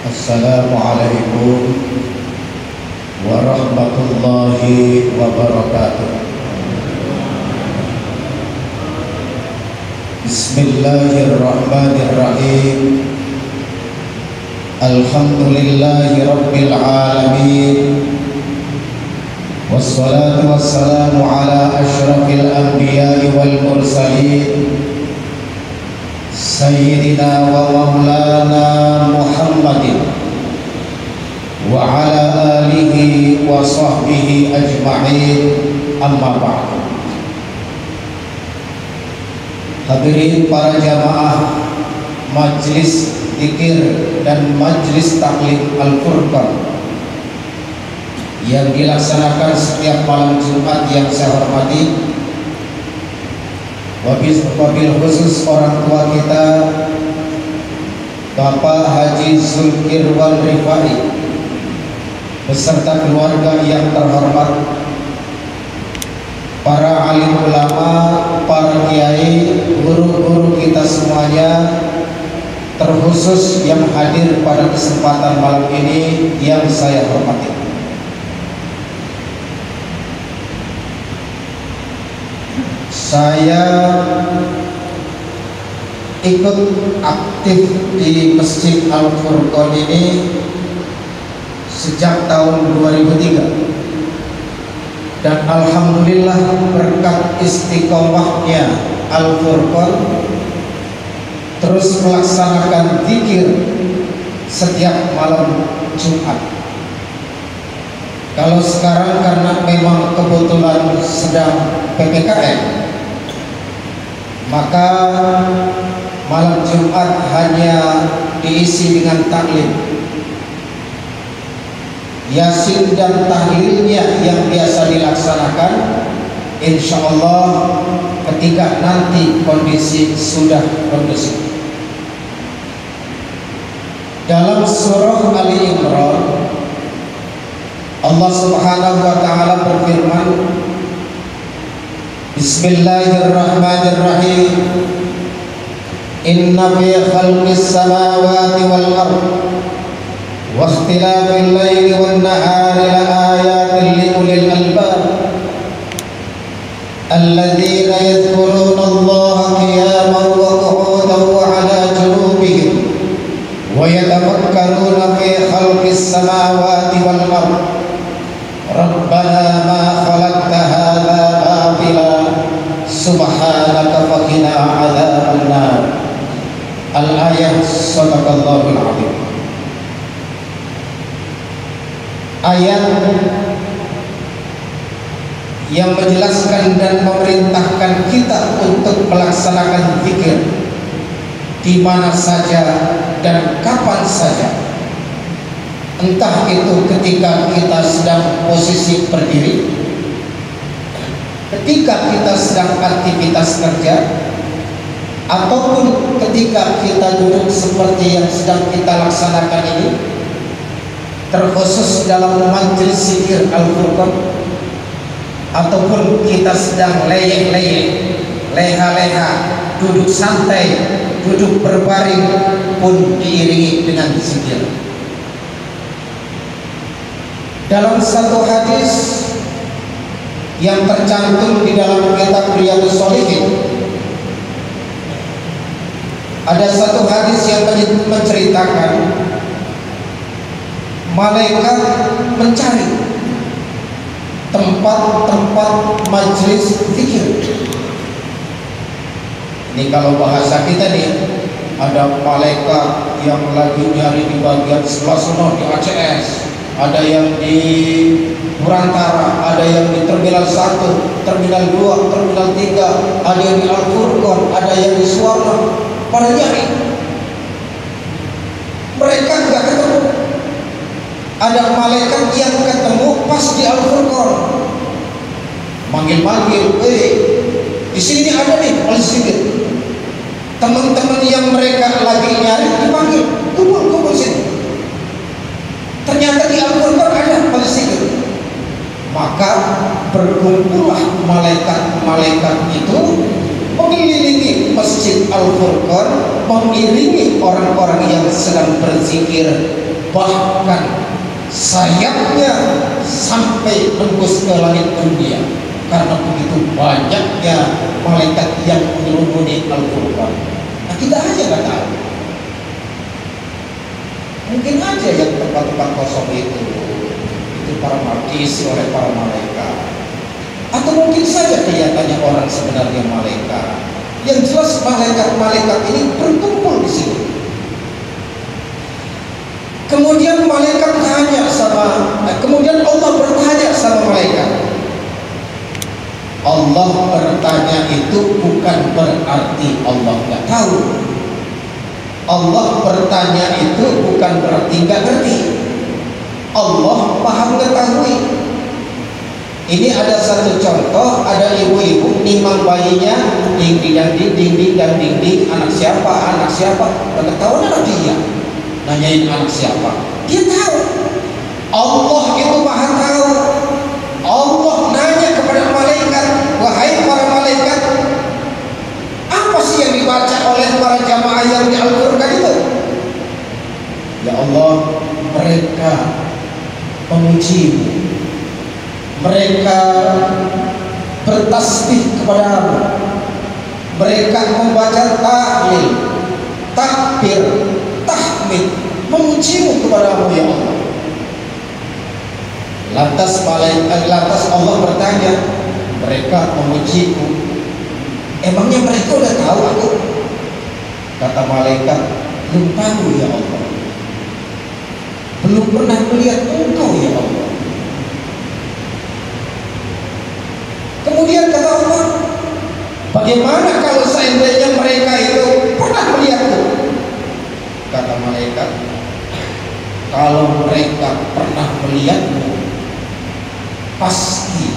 Assalamualaikum warahmatullahi wabarakatuh. Bismillahirrahmanirrahim. Alhamdulillahi rabbil alamin. Wassalatu wassalamu ala asyrafil anbiya'i wal mursalin Sayyidina wa maulana Muhammadin wa ala alihi wa sahbihi ajma'in, amma ba'du. Hadirin para jamaah Majlis Zikir dan Majlis Taklim Al-Furqan yang dilaksanakan setiap malam Jumat yang saya hormati, wabil khusus orang tua kita Bapak Haji Zulkirwan Rifai beserta keluarga yang terhormat, para alim ulama, para kiai, guru-guru kita semuanya, terkhusus yang hadir pada kesempatan malam ini yang saya hormati. Saya ikut aktif di Masjid Al-Furqan ini sejak tahun 2003 dan alhamdulillah berkat istiqomahnya Al-Furqan terus melaksanakan zikir setiap malam Jumat. Kalau sekarang karena memang kebetulan sedang PPKM, maka malam Jumat hanya diisi dengan taklim, yasin dan tahlilnya yang biasa dilaksanakan. Insya Allah ketika nanti kondisi sudah kondusif. Dalam surah Ali Imran, Allah Subhanahu wa Ta'ala berfirman, Bismillahirrahmanirrahim. Inna fi khalqis samawati wal ard wa ikhtilafil laili wan nahari la ayatin li ulil albab alladzina yadhkuruna Allaha qiyaman wa qu'udan wa 'ala junubihim wa yatafakkaruna fi khalqis samawati wal ard Rabbana ma khalaqta hadza batila subhanaka faqina 'adzaban nar. Al-ayat. Shadaqallahul 'azim. Ayat yang menjelaskan dan memerintahkan kita untuk melaksanakan zikir di mana saja dan kapan saja, entah itu ketika kita sedang posisi berdiri, ketika kita sedang aktivitas kerja, ataupun ketika kita duduk seperti yang sedang kita laksanakan ini, terkhusus dalam majelis zikir Al-Furqan, ataupun kita sedang leyeh-leyeh, leha-leha, duduk santai, duduk berbaring, pun diiringi dengan zikir. Dalam satu hadis yang tercantum di dalam kitab Riyadhus Shalihin, ada satu hadis yang menceritakan malaikat mencari tempat-tempat majelis zikir. Ini kalau bahasa kita nih, ada malaikat yang lagi nyari di bagian sebelah sana di ACS, ada yang di Purantara, ada yang di Terminal 1, Terminal 2, Terminal 3, ada yang di Al-Furqan, ada yang di Suwarna. Pada nyari, mereka nggak ketemu. Ada malaikat yang ketemu pas di Al-Furqan, manggil-manggil, di sini ada nih majelis zikir. Teman-teman yang mereka lagi nyari dipanggil, kumpul sini. Ternyata di Al-Furqan ada majelis zikir. Maka berkumpullah malaikat-malaikat itu mengelilingi Masjid Al-Furqan, mengiringi orang-orang yang sedang berzikir bahkan sayapnya sampai tembus ke langit dunia, karena begitu banyaknya malaikat yang mengerumuni Al-Quran. Nah, kita aja nggak tahu. Mungkin aja yang tempat-tempat kosong itu para diisi oleh para malaikat, atau mungkin saja kelihatannya orang sebenarnya malaikat. Yang jelas malaikat ini berkumpul di sini. Kemudian malaikat kemudian Allah bertanya sama malaikat. Allah bertanya itu bukan berarti Allah nggak tahu. Allah bertanya itu bukan berarti nggak ngerti. Allah paham mengetahui. Ini ada satu contoh, ada ibu-ibu nimang bayinya, ding dan ding, anak siapa, ketahuan anak dia, nanyain anak siapa, dia tahu. Allah itu maha tahu. Allah nanya kepada malaikat, wahai para malaikat, apa sih yang dibaca oleh para jamaah yang di Al-Quran itu? Ya Allah, mereka memujimu, mereka bertasbih kepadamu, mereka membaca tahlil, takbir, tahmid, memujimu kepadamu ya Allah. Lantas Allah bertanya, mereka memujiku, emangnya mereka udah tahu aku? Kata malaikat, belum tahu ya Allah, belum pernah melihat engkau ya Allah. Kemudian kata Allah, bagaimana kalau seandainya mereka itu pernah melihatku? Kata malaikat, kalau mereka pernah melihatmu, pasti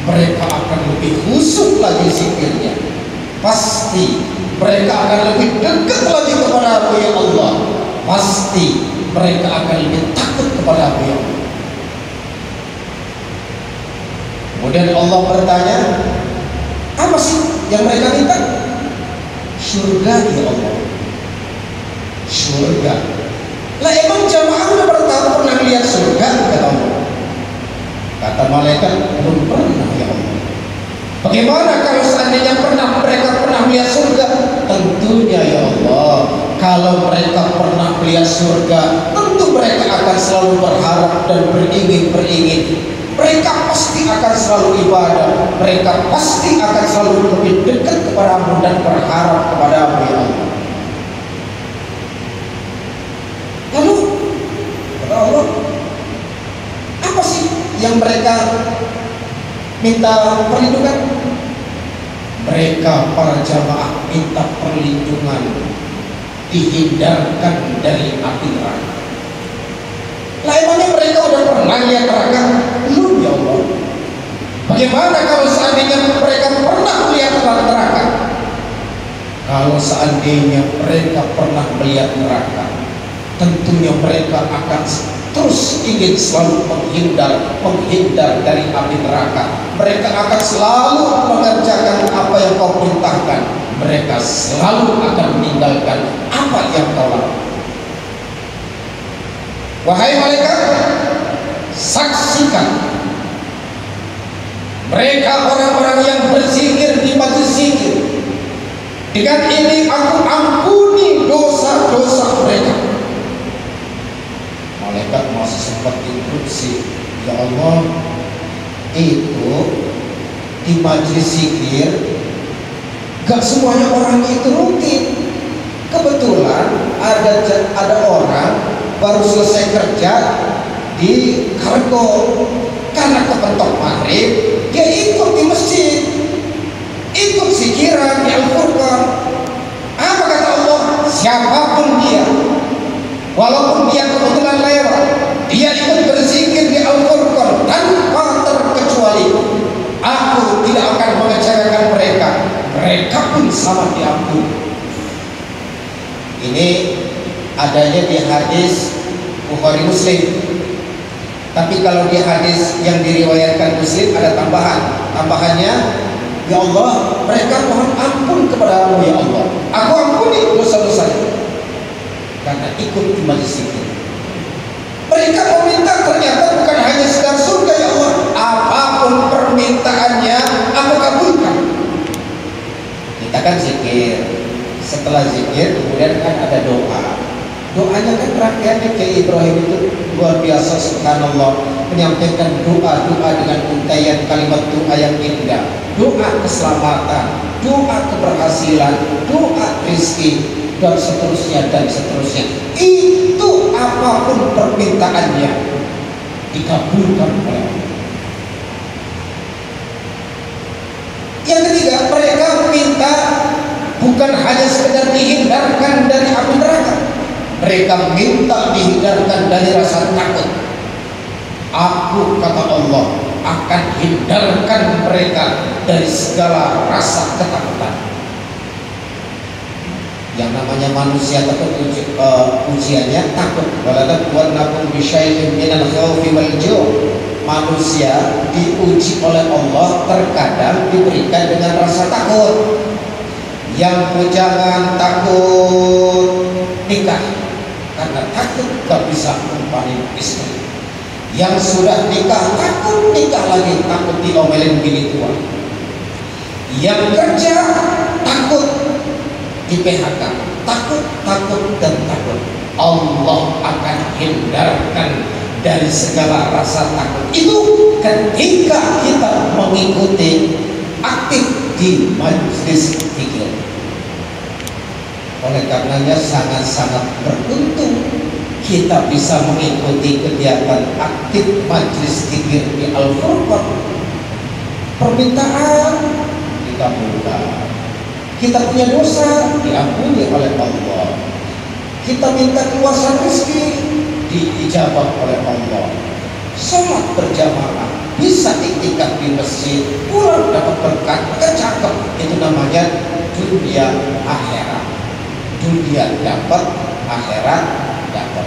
mereka akan lebih khusyuk lagi zikirnya, pasti mereka akan lebih dekat lagi kepadamu ya Allah, pasti mereka akan lebih takut kepadamu ya Allah. Kemudian Allah bertanya, apa sih yang mereka minta? Surga ya Allah, surga. Lah emang jamaah udah pernah lihat surga? Kata Allah. Kata malaikat, belum pernah ya Allah. Bagaimana kalau seandainya mereka pernah melihat surga? Tentunya ya Allah, kalau mereka pernah melihat surga, tentu mereka akan selalu berharap dan beringin. Mereka pasti akan selalu ibadah, mereka pasti akan selalu lebih dekat kepadamu dan berharap kepadamu ya Allah. Lalu kata Allah, apa sih yang mereka minta perlindungan? Mereka para jamaah minta perlindungan dihindarkan dari api neraka. Lah emangnya mereka udah pernah lihat neraka? Belum ya Allah. Bagaimana kalau seandainya mereka pernah melihat neraka? Kalau seandainya mereka pernah melihat neraka, tentunya mereka akan terus ingin selalu menghindar dari api neraka. Mereka akan selalu mengerjakan apa yang kau perintahkan. Mereka selalu akan meninggalkan apa yang kau lakukan. Wahai malaikat, saksikan mereka orang-orang yang berzikir di majlis zikir. Dengan ini aku ampuni dosa-dosa mereka. Malaikat masih sempat interupsi, ya Allah, itu di majlis zikir gak semuanya orang itu rutin. Kebetulan ada orang baru selesai kerja di kargo, karena kepentok maghrib dia ikut di masjid, ikut zikiran di Al-Furqan. Apa kata Allah? Siapapun dia, walaupun dia kebetulan lewat, dia ikut berzikir di Al-Furqan tanpa terkecuali, aku tidak akan mengecewakan mereka. Mereka pun sama diampuni. Ini adanya di hadis Bukhari Muslim. Tapi kalau di hadis yang diriwayatkan Muslim ada tambahannya, ya Allah, mereka mohon ampun kepadamu ya Allah, aku ampuni dosa-dosanya karena ikut di majlis zikir. Mereka meminta ternyata bukan hanya sekedar surga, ya Allah, apapun permintaannya aku kabulkan. Kita kan zikir, setelah zikir kemudian kan ada doa. Doanya kan rakyatnya kayak Ibrahim itu luar biasa, subhanallah, menyampaikan doa-doa dengan untaian kalimat doa yang indah, doa keselamatan, doa keberhasilan, doa rezeki, dan seterusnya dan seterusnya. Itu apapun permintaannya dikabulkan oleh Allah. Yang ketiga, mereka minta bukan hanya sekedar dihindarkan dari api neraka, mereka minta dihindarkan dari rasa takut. Aku, kata Allah, akan hindarkan mereka dari segala rasa ketakutan. Yang namanya manusia takut, ujiannya takut. Walanabluwannakum bisyai'in minal khawfi wal ju'. Manusia diuji oleh Allah terkadang diberikan dengan rasa takut. Yang bujangan takut nikah karena takut gak bisa mempanin istri. Yang sudah nikah takut nikah lagi, takut diomelin bini tua. Yang kerja takut di PHK, takut dan takut. Allah akan hindarkan dari segala rasa takut itu ketika kita mengikuti aktif di majelis zikir. Oleh karenanya sangat-sangat beruntung kita bisa mengikuti kegiatan aktif majelis zikir di Al-Furqan. Permintaan dikabulkan, kita punya dosa diampuni oleh Allah, kita minta keluasan rezeki diijabah oleh Allah, sholat berjamaah, bisa iktikaf di masjid, pulang dapat berkat, cakep. Itu namanya dunia akhirat. Dunia dapat, akhirat dapat.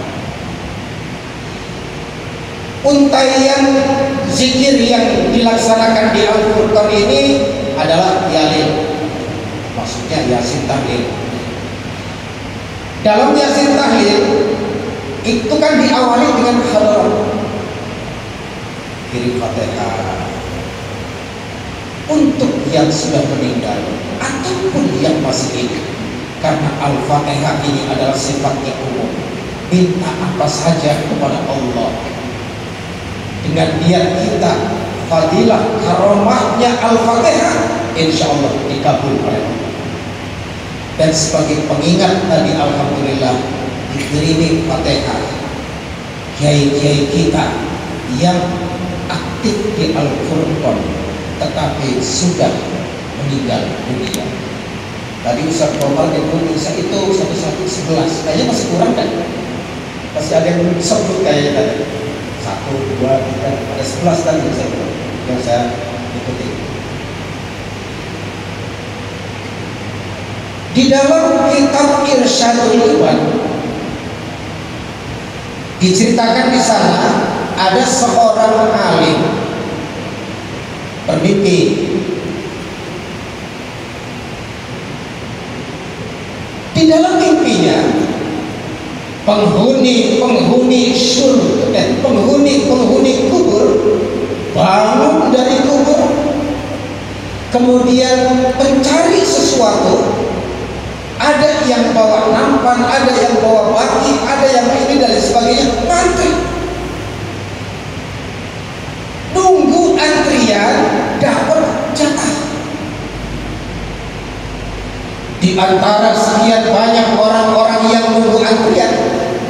Untaian zikir yang dilaksanakan di Al-Furqan ini adalah yalil, maksudnya yasin tahlil. Dalam yasin tahlil itu kan diawali dengan halalan kirim Fatihah untuk yang sudah meninggal ataupun yang masih hidup, karena Al-Fatihah ini adalah sifatnya umum. Minta apa saja kepada Allah dengan niat kita, fadilah karomahnya Al-Fatihah insya Allah dikabul oleh Allah. Dan sebagai pengingat tadi, alhamdulillah dikirimi Fatihah kiai-kiai kita yang aktif di Al-Furqan tetapi sudah meninggal dunia. Tadi Ustaz Komar dan Ustaz itu satu-satu 11, kayaknya masih kurang kan? Masih ada yang sebut kayaknya tadi 1, 2, 3, ada 11 tadi yang saya ikuti. Di dalam kitab Irsyadul Iwan diceritakan di sana ada seorang alim bermimpi. Di dalam mimpinya penghuni surga, penghuni kubur bangun dari kubur, kemudian mencari sesuatu. Ada yang bawa nampan, ada yang bawa baki, ada yang ini dan sebagainya, ngantri. Nunggu antrian dapat jatah. Di antara sekian banyak orang-orang yang nunggu antrian,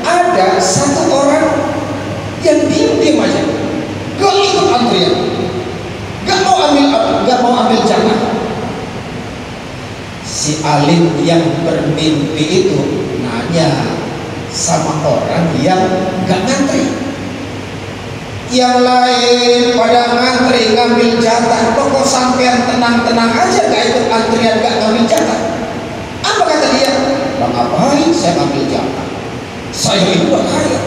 ada satu orang yang diam-diam aja, gak ikut antrian, gak mau ambil jatah. Si alim yang bermimpi itu nanya sama orang yang gak ngantri. Yang lain pada ngantri ngambil jatah, kok sampean tenang-tenang aja gak ikut antrian, gak ngambil jatah. Apa kata dia? Bang, ngapain saya ngambil jatah? Saya itu udah kaya,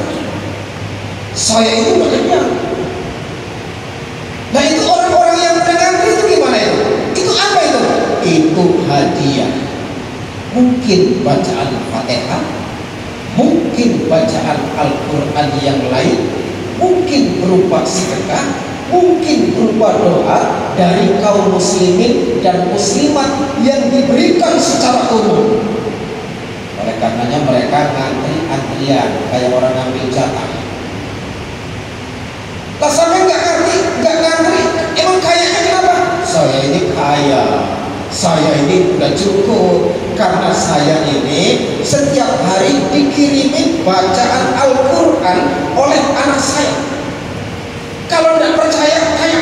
saya itu udah kenyang. Nah itu orang-orang yang pada ngantri itu gimana itu? Itu apa itu? Itu hadiah. Mungkin bacaan Fatihah, mungkin mungkin bacaan Al-Quran yang lain, mungkin berupa sedekah, mungkin berupa doa dari kaum muslimin dan muslimat yang diberikan secara umum. Oleh karenanya mereka antrian kayak orang ngambil jatah. Lah sampai nggak ngantri, emang kayaknya kenapa? Saya ini kaya, saya ini udah cukup karena saya ini setiap hari dikirimin bacaan Al-Quran oleh anak saya. Kalau tidak percaya, tanya.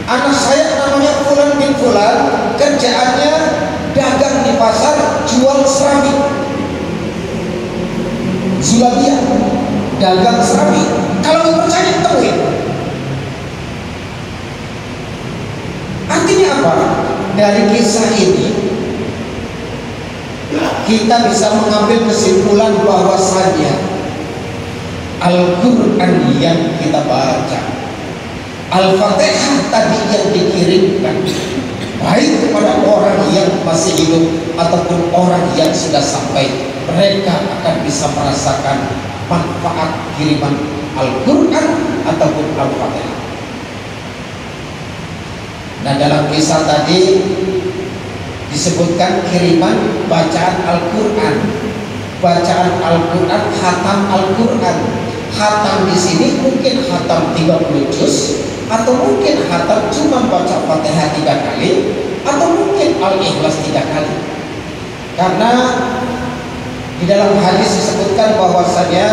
Anak saya namanya Fulan bin Fulan, kerjaannya dagang di pasar, jual seramik. Zulabiyah, dagang seramik. Kalau nggak percaya, temuin. Artinya apa? Dari kisah ini kita bisa mengambil kesimpulan bahwasannya Al-Quran yang kita baca, Al-Fatihah tadi yang dikirimkan, baik kepada orang yang masih hidup ataupun orang yang sudah sampai, mereka akan bisa merasakan manfaat kiriman Al-Quran ataupun Al-Fatihah. Nah, dalam kisah tadi disebutkan kiriman bacaan Al-Quran, bacaan Al-Quran, khatam Al-Quran. Khatam di sini mungkin khatam 30 juz, atau mungkin khatam cuma baca Fatihah 3 kali, atau mungkin Al-Ikhlas 3 kali. Karena di dalam hadis disebutkan bahwasanya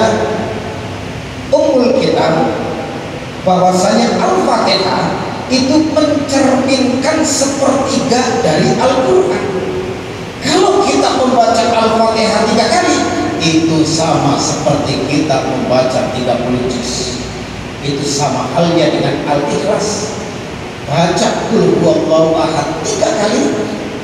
Ummul Kitab, bahwasanya Al-Fatihah itu mencerminkan sepertiga dari Al-Quran. Kalau kita membaca Al-Fatihah 3 kali, itu sama seperti kita membaca 30 juz. Itu sama halnya dengan Al-Ikhlas. Baca Qul huwallahu ahad 3 kali,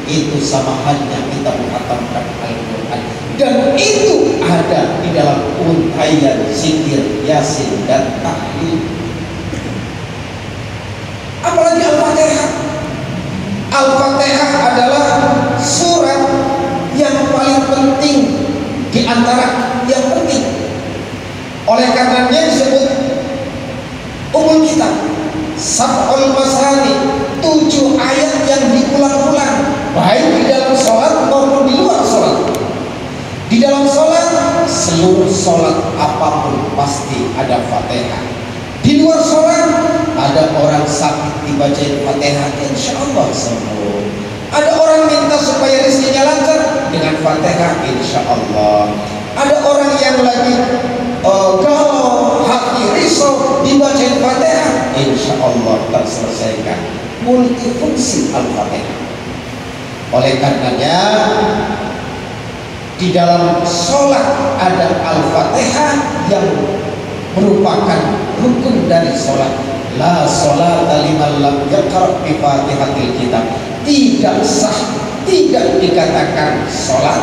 itu sama halnya kita menghatamkan Al-Quran. Dan itu ada di dalam untayan zikir, yasin, dan tahlil. Apalagi Al-Fatihah. Al-Fatihah adalah surat yang paling penting di antara yang penting. Oleh karenanya disebut Ummul Kitab, Sab'ul Masani, 7 ayat yang diulang-ulang, baik di dalam sholat maupun di luar sholat. Di dalam sholat, seluruh sholat apapun pasti ada Fatihah. Di luar sholat, ada orang sakit dibacain Fatihah, insya Allah sembuh. Ada orang minta supaya rezekinya lancar, dengan Fatihah insya Allah. Ada orang yang lagi galau, hati risau, dibacain Fatihah, insya Allah terselesaikan. Multifungsi Al-Fatihah. Oleh karenanya di dalam sholat ada Al-Fatihah yang merupakan rukun dari sholat. La sholata liman lam yaqra' bi Fatihatil Kitab. Tidak sah, tidak dikatakan sholat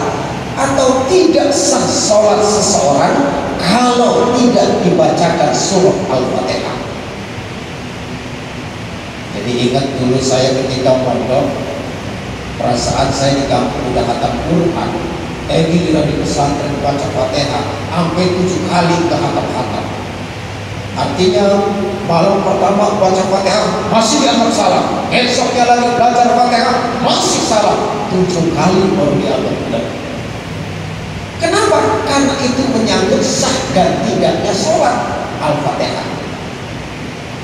atau tidak sah sholat seseorang kalau tidak dibacakan surah Al-Fatihah. Jadi ingat dulu saya ketika mondok, perasaan saya di kampung udah khatam Quran, giliran di pesantren baca Fatihah sampai 7 kali ke khatam-khatam. Artinya malam pertama baca Fatihah masih dianggap salah, esoknya lagi belajar Fatihah masih salah, 7 kali baru dianggap benar. Kenapa? Karena itu menyangkut sah dan tidaknya sholat Al-Fatihah.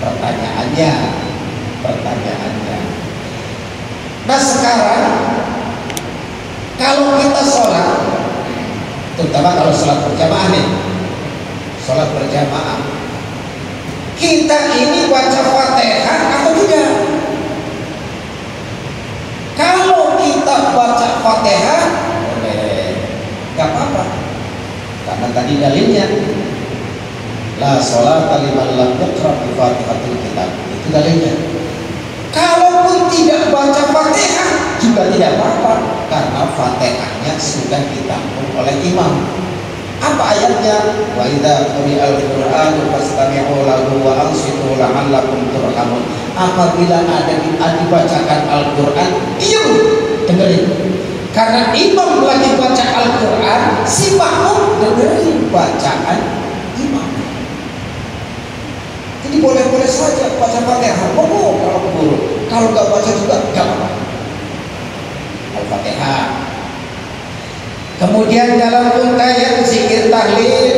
Pertanyaannya, nah sekarang kalau kita sholat, terutama kalau sholat berjamaah nih, sholat berjamaah, kita ini baca Fatihah atau tidak? Kalau kita baca Fatihah, gak apa-apa, karena tadi dalilnya la sholata liman lam yaqra' bi Fatihatil Kitab, itu dalilnya. Kalaupun tidak baca Fatihah juga tidak apa-apa, karena Fatihahnya sudah ditanggung oleh imam. Apa ayatnya? Wa idza quri'al Qur'anu fastami'u lahu wa ansitu la'allakum turhamun. Apabila ada dibacakan Al-Qur'an, diam, dengerin. Karena imam lagi baca Al-Quran, si makmum dengerin bacaan imam. Jadi boleh-boleh saja baca Fatihah, kalau guru. Kalau nggak baca juga nggak apa-apa. Al-Fatihah. Kemudian dalam rangkaian zikir tahlil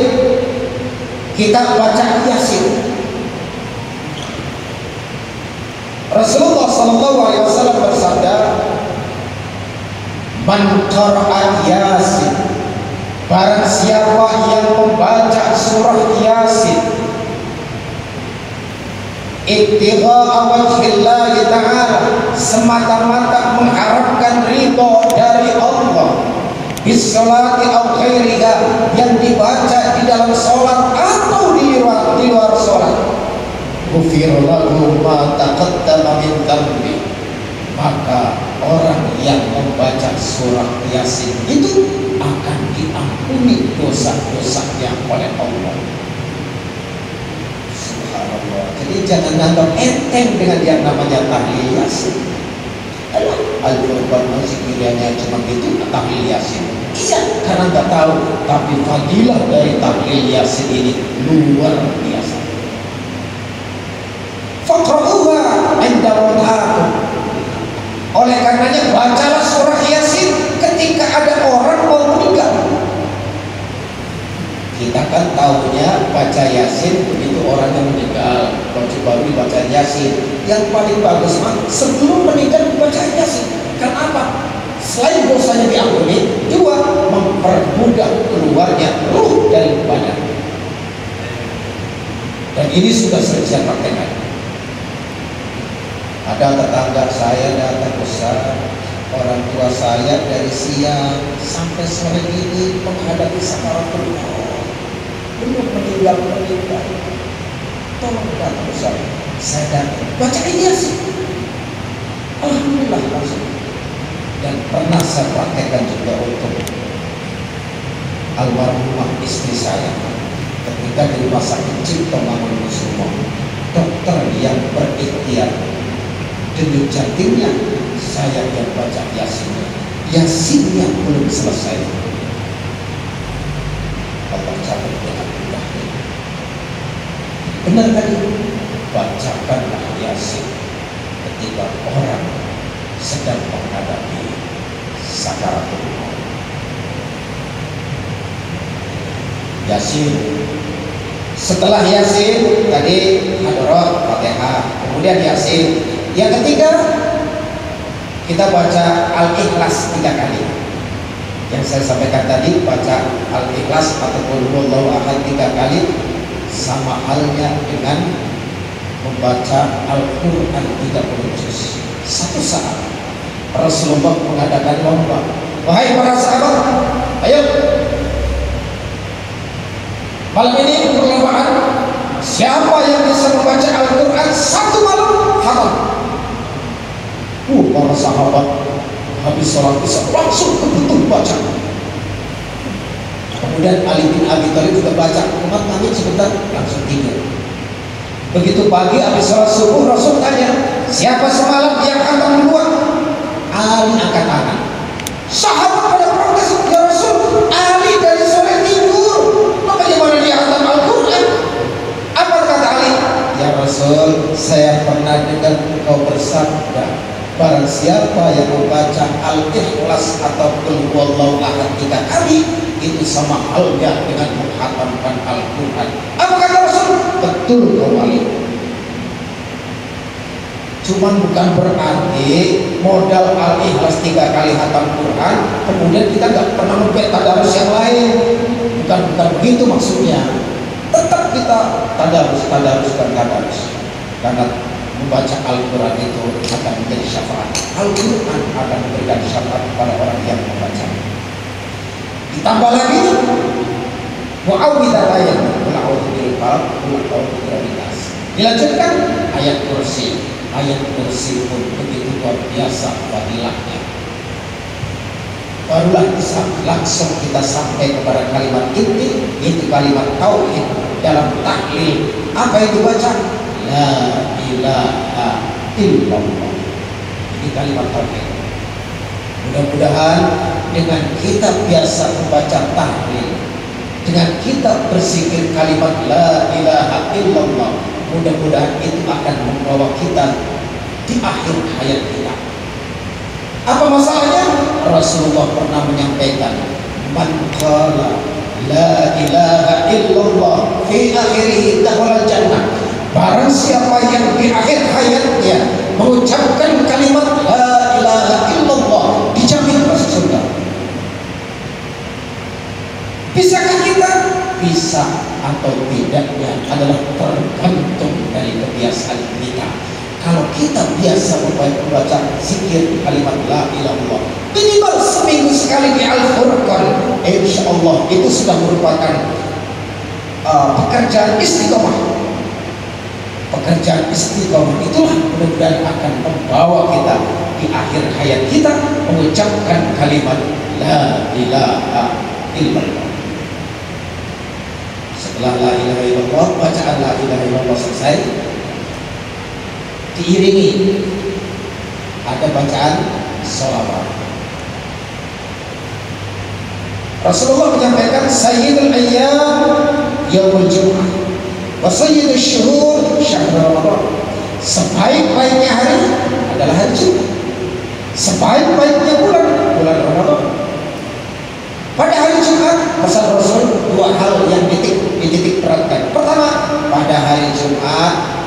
kita baca Yasin. Rasulullah SAW bersabda, "Man qara'a Yasin," barang siapa yang membaca surah Yasin ibtigha'a wajhillahi ta'ala, semata-mata mengharapkan ridho dari Allah, bisolati aw khairiha, yang dibaca di dalam sholat atau di luar sholat, ghufira lahu ma taqaddama min dhanbi, maka orang yang membaca surah Yasin itu akan diampuni dosa-dosanya oleh Allah. Subhanallah. Jadi jangan nganggap enteng dengan yang namanya tahlil Yasin. Al-Qur'an sekiranya cuma itu tahlil Yasin. Iya, karena nggak tahu. Tapi fadilah dari tahlil Yasin ini luar biasa. Faqra'uha 'inda mawtakum. Oleh karenanya bacalah surah Yasin ketika ada orang mau meninggal. Kita kan tahunya baca Yasin begitu orang yang meninggal, baru dibaca Yasin. Yang paling bagus mah sebelum meninggal dibaca Yasin. Kenapa? Selain dosanya diampuni, juga mempermudah keluarnya ruh dari badan. Dan ini sudah sering saya praktekkan. Ada tetangga saya datang, Ustaz, orang tua saya dari siang sampai sore ini menghadapi sakaratul maut, belum meninggal. Tolong datang, Ustaz. Saya datang, baca Yasin. Alhamdulillah langsung. Dan pernah saya praktekkan juga untuk almarhumah istri saya ketika di rumah sakit Cipto Mangunkusumo. Dokter yang berikhtiar denyut jantungnya saya yang baca Yasinnya belum selesai. Allah cabut dengan mudahnya. Benar tadi, bacakanlah Yasin ketika orang sedang menghadapi sakaratul maut. Yasin. Setelah Yasin tadi Hadrat, Fatihah, kemudian Yasin. Yang ketiga kita baca Al-Ikhlas 3 kali. Yang saya sampaikan tadi, baca Al-Ikhlas atau Qul huwallahu ahad 3 kali sama halnya dengan membaca Al-Quran 30 juz. Satu saat Rasulullah mengadakan lomba. Wahai para sahabat, ayo malam ini perlombaan, siapa yang bisa membaca Al-Quran 1 malam hatam. Para sahabat habis sholat isya langsung betul baca. Kemudian Ali bin Abi Thalib juga baca, umat kami sebentar langsung tidur. Begitu pagi habis sholat subuh, Rasul tanya, siapa semalam yang hatam duluan? Ali angkat tangan. Sahabat pada protes, ya Rasul, Ali dari sore tidur, maka gimana dia hatam Al-Quran? Apa kata Ali? Ya Rasul, saya pernah dengar engkau bersabda, barang siapa yang membaca Al-Ikhlas atau Qul huwallahu ahad 3 kali, itu sama halnya dengan menghatamkan Al-Quran. Apa kata Rasul? Betul kau Ali. Cuman bukan berarti modal Al-Ikhlas 3 kali hatam Quran kemudian kita nggak pernah membaca tadarus yang lain. Bukan begitu maksudnya. Tetap kita tadarus. Karena membaca Al-Quran itu akan menjadi syafaat. Al-Quran akan memberikan syafaat kepada orang yang membaca. Ditambah lagi mu'awwidhatayn, qul a'udzu birabbil falaq, qul a'udzu birabbin nas. Dilanjutkan ayat kursi. Ayat kursi pun begitu luar biasa fadilahnya. Barulah bisa langsung kita sampai kepada kalimat inti, itu kalimat tauhid dalam tahlil. Apa itu baca? La ilaha illallah. Ini kalimat tauhid. Mudah-mudahan dengan kita biasa membaca tahlil, Dengan kita berzikir kalimat la ilaha illallah, mudah-mudahan itu akan membawa kita di akhir hayat kita. Apa masalahnya? Rasulullah pernah menyampaikan, man qala la ilaha illallah fi akhirih dakhala jannah. Barang siapa yang di akhir hayatnya mengucapkan kalimat la ilaha illallah, dijamin masuk surga. Bisakah kita? Bisa atau tidaknya adalah tergantung dari kebiasaan kita. Kalau kita biasa membaca zikir kalimat la ilaha illallah minimal seminggu sekali di Al-Furqan, insya Allah itu sudah merupakan pekerjaan istiqomah. Pekerjaan istiqomah itulah mudah-mudahan akan membawa kita di akhir hayat kita mengucapkan kalimat la ilaha illallah. Setelah la ilaha illallah, bacaan la ilaha illallah selesai, diiringi ada bacaan sholawat. Rasulullah menyampaikan sayyidul ayyam yaumul jum'ah wa sayyidul syuhur syahrul ramadan. Sebaik-baiknya hari adalah hari Jumat, sebaik-baiknya bulan Ramadan. Pada hari Jumat, pesan Rasul dua hal yang dititik beratkan. Pertama, pada hari Jumat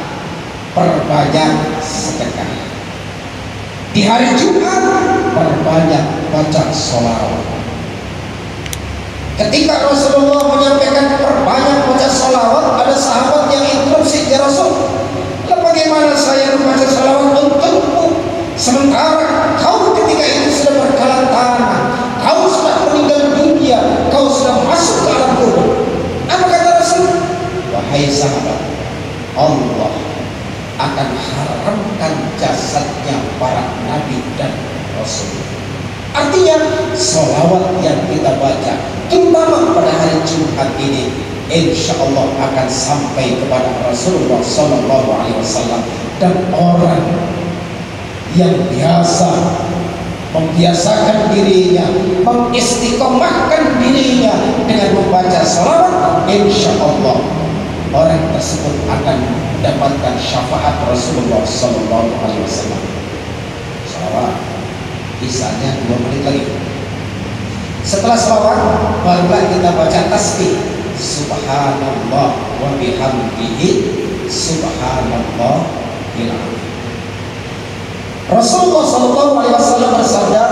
perbanyak sedekah. Di hari Jumat perbanyak baca sholawat. Ketika Rasulullah menyampaikan perbanyak baca sholawat, ada sahabat yang interupsi, ya Rasul, bagaimana saya membaca sholawat untukmu sementara kau ketika itu sudah berkalan tanah, kau sudah meninggal dunia, kau sudah masuk ke alam kubur. Apa kata Rasul? Wahai sahabat, Allah akan haramkan jasadnya para nabi dan rasul. Artinya sholawat yang kita baca terutama pada hari Jumat ini insya Allah akan sampai kepada Rasulullah SAW. Dan orang yang biasa membiasakan dirinya, mengistiqomahkan dirinya dengan membaca sholawat, insya Allah orang tersebut akan mendapatkan syafaat Rasulullah SAW. Sholawat misalnya 2 menit lagi. Setelah sholawat barulah kita baca tasbih subhanallah wa bihamdihi subhanallah bilang. Rasulullah SAW bersabda,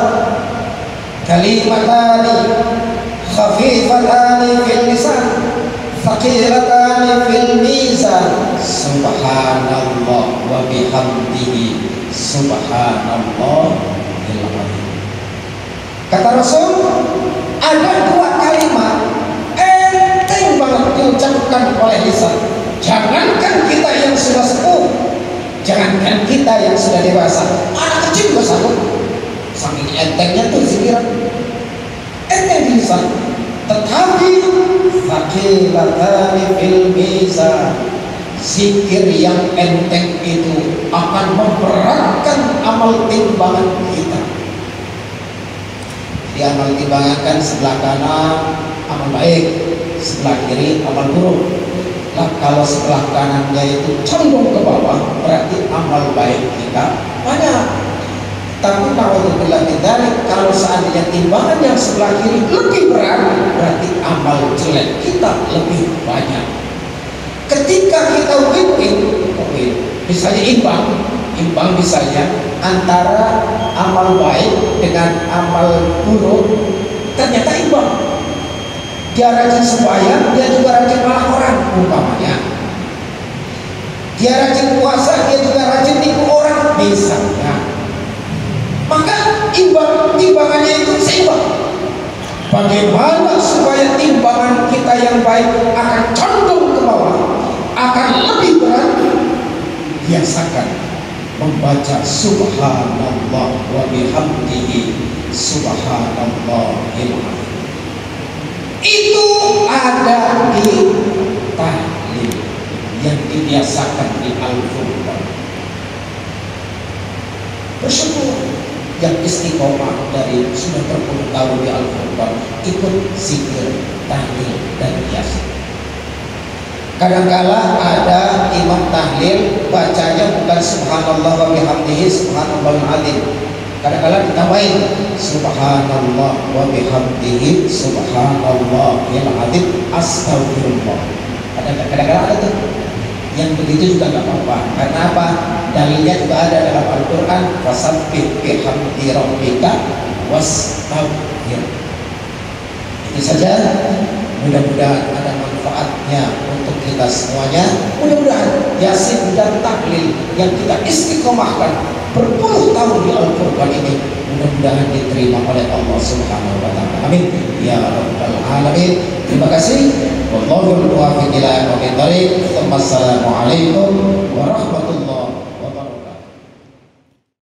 kalimatani khafifatani fil lisan thaqilatani fil mizan subhanallah wa bihamdihi subhanallah bilang. Kata Rasul, ada 2 kalimat enteng banget diucapkan oleh lisan. Jangankan kita yang sudah sepuh, jangankan kita yang sudah dewasa, anak kecil juga sanggup. Saking entengnya tuh zikiran, enteng di lisan. Tetapi thaqilatani fil mizan, zikir yang enteng itu akan memberatkan amal timbangan kita. Jadi amal timbangan kan sebelah kanan amal baik, sebelah kiri amal buruk. Nah, kalau sebelah kanannya itu condong ke bawah, berarti amal baik kita banyak. Tapi naudzubillah min dzalik, kalau seandainya timbangan yang sebelah kiri lebih berat, berarti amal jelek kita lebih banyak. Ketika kita win-win, misalnya imbang misalnya antara amal baik dengan amal buruk, ternyata imbang. Dia rajin sembahyang, dia juga rajin marah orang umpamanya. Dia rajin puasa, dia juga rajin nipu orang misalnya. Maka timbangannya itu seimbang. Bagaimana supaya timbangan kita yang baik akan condong ke bawah, akan lebih berat? Biasakan membaca subhanallah wa bihamdihi subhanallahil azim. Itu ada di tahlil yang dibiasakan di Al-Furqan. Bersyukur yang istiqomah dari sudah berpuluh tahun di Al-Furqan ikut zikir tahlil dan yasin. Kadangkala ada imam tahlil bacanya bukan subhanallah wa bihamdihi subhanallahil azim. Kadangkala ditambahin subhanallah wa bihamdihi subhanallahil azim astagfirullah. Kadang-kadang ada tuh yang begitu juga nggak apa-apa. Karena apa? Dalilnya juga ada dalam Al-Quran, fasabbih bihamdi rabbika wastaghfir. Itu saja. Mudah-mudahan ada manfaatnya untuk kita semuanya. Mudah-mudahan yasin dan tahlil yang kita istiqomahkan berpuluh tahun di Al-Quran ini mudah-mudahan diterima oleh Allah Subhanahu wa taala. Amin ya rabbal alamin. Terima kasih. Wallahu muwaffiq ila aqwamit thoriq. Wassalamualaikum warahmatullahi